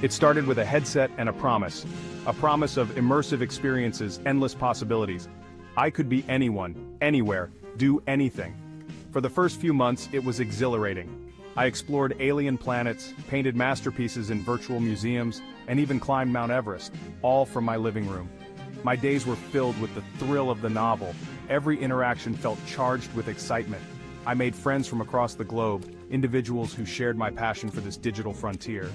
It started with a headset and a promise of immersive experiences, endless possibilities. I could be anyone, anywhere, do anything. For the first few months, it was exhilarating. I explored alien planets, painted masterpieces in virtual museums, and even climbed Mount Everest, all from my living room. My days were filled with the thrill of the novel. Every interaction felt charged with excitement. I made friends from across the globe, individuals who shared my passion for this digital frontier.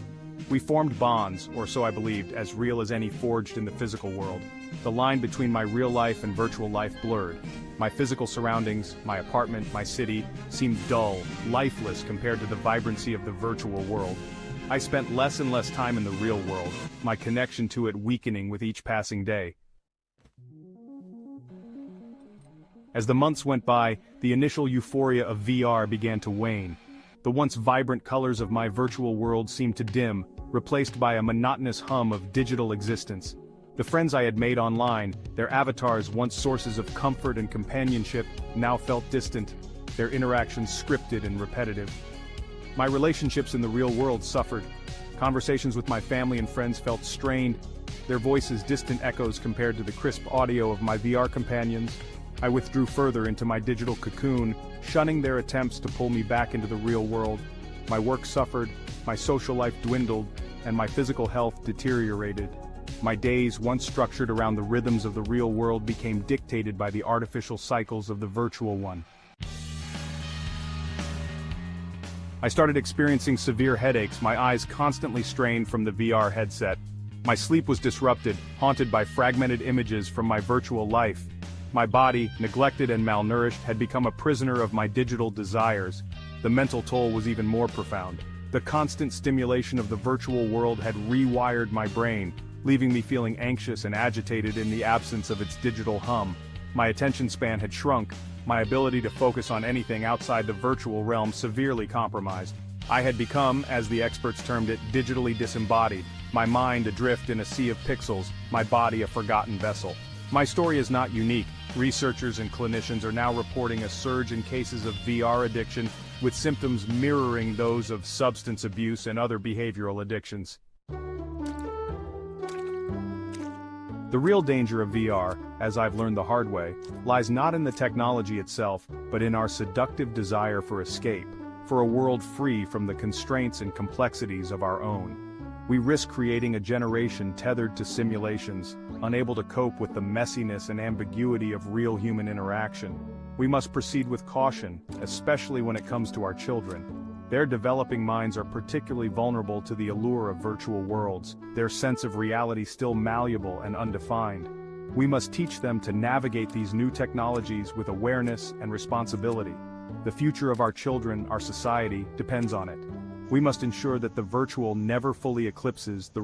We formed bonds, or so I believed, as real as any forged in the physical world. The line between my real life and virtual life blurred. My physical surroundings, my apartment, my city, seemed dull, lifeless compared to the vibrancy of the virtual world. I spent less and less time in the real world, my connection to it weakening with each passing day. As the months went by, the initial euphoria of VR began to wane. The once vibrant colors of my virtual world seemed to dim, replaced by a monotonous hum of digital existence. The friends I had made online, their avatars once sources of comfort and companionship, now felt distant, their interactions scripted and repetitive. My relationships in the real world suffered. Conversations with my family and friends felt strained, their voices distant echoes compared to the crisp audio of my VR companions. I withdrew further into my digital cocoon, shunning their attempts to pull me back into the real world. My work suffered, my social life dwindled, and my physical health deteriorated. My days, once structured around the rhythms of the real world, became dictated by the artificial cycles of the virtual one. I started experiencing severe headaches, my eyes constantly strained from the VR headset. My sleep was disrupted, haunted by fragmented images from my virtual life. My body, neglected and malnourished, had become a prisoner of my digital desires. The mental toll was even more profound. The constant stimulation of the virtual world had rewired my brain, leaving me feeling anxious and agitated in the absence of its digital hum. My attention span had shrunk, my ability to focus on anything outside the virtual realm severely compromised. I had become, as the experts termed it, digitally disembodied, my mind adrift in a sea of pixels, my body a forgotten vessel. My story is not unique. Researchers and clinicians are now reporting a surge in cases of VR addiction, with symptoms mirroring those of substance abuse and other behavioral addictions. The real danger of VR, as I've learned the hard way, lies not in the technology itself, but in our seductive desire for escape, for a world free from the constraints and complexities of our own. We risk creating a generation tethered to simulations, unable to cope with the messiness and ambiguity of real human interaction. We must proceed with caution, especially when it comes to our children. Their developing minds are particularly vulnerable to the allure of virtual worlds, their sense of reality still malleable and undefined. We must teach them to navigate these new technologies with awareness and responsibility. The future of our children, our society, depends on it. We must ensure that the virtual never fully eclipses the